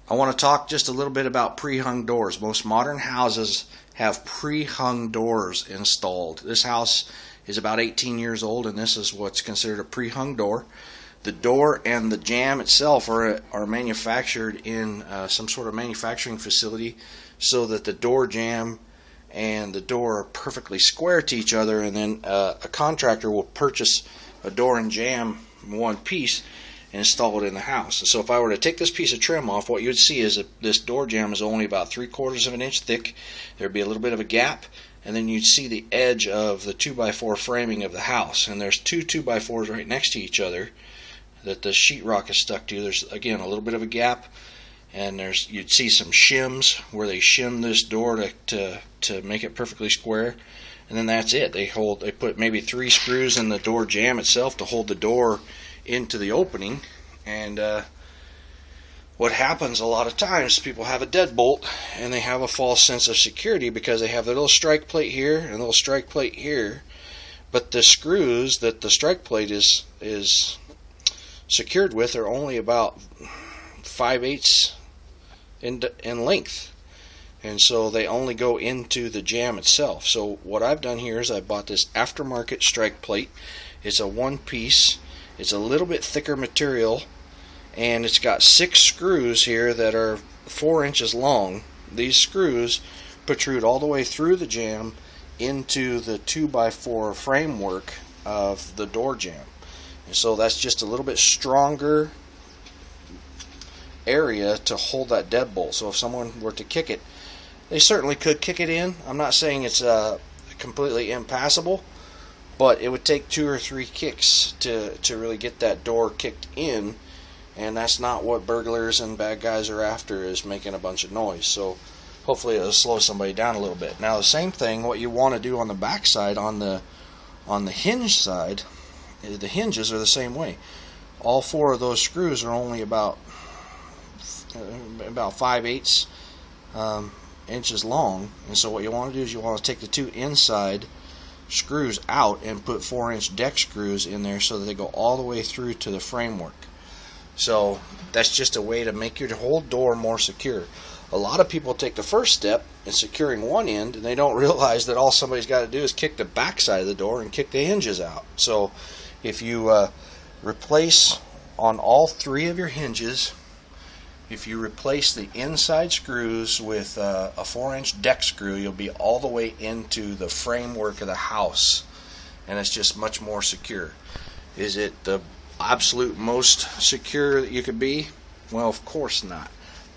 I want to talk just a little bit about pre-hung doors. Most modern houses have pre-hung doors installed. This house is about 18 years old, and this is what's considered a pre-hung door. The door and the jamb itself are manufactured in some sort of manufacturing facility so that the door jamb and the door are perfectly square to each other, and then a contractor will purchase a door and jamb in one piece and install it in the house. So if I were to take this piece of trim off, what you would see is that this door jamb is only about 3/4 of an inch thick. There'd be a little bit of a gap, and then you'd see the edge of the 2x4 framing of the house. And there's two 2x4s right next to each other that the sheetrock is stuck to. There's again a little bit of a gap, and you'd see some shims where they shim this door to make it perfectly square. And then that's it. They put maybe 3 screws in the door jamb itself to hold the door into the opening. And what happens a lot of times, people have a deadbolt and they have a false sense of security because they have their little strike plate here and a little strike plate here, but the screws that the strike plate is secured with are only about 5/8 in length, and so they only go into the jamb itself. So what I've done here is I bought this aftermarket strike plate. It's a one piece. It's a little bit thicker material, and it's got 6 screws here that are 4 inches long. These screws protrude all the way through the jamb into the 2x4 framework of the door jamb. And so that's just a little bit stronger area to hold that deadbolt. So if someone were to kick it, they certainly could kick it in. I'm not saying it's completely impassable, but it would take 2 or 3 kicks to really get that door kicked in, and that's not what burglars and bad guys are after, is making a bunch of noise. So hopefully it'll slow somebody down a little bit. Now the same thing, what you want to do on the back side, on the hinge side, the hinges are the same way. All 4 of those screws are only about 5/8 inches long, and so what you want to do is you want to take the 2 inside screws out and put 4-inch deck screws in there so that they go all the way through to the framework. So that's just a way to make your whole door more secure. A lot of people take the first step in securing one end, and they don't realize that all somebody's got to do is kick the back side of the door and kick the hinges out. So if you replace on all 3 of your hinges, if you replace the inside screws with a 4-inch deck screw, you'll be all the way into the framework of the house, and it's just much more secure. Is it the absolute most secure that you could be? Well, of course not,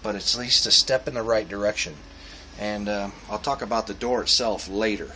but it's at least a step in the right direction. And I'll talk about the door itself later.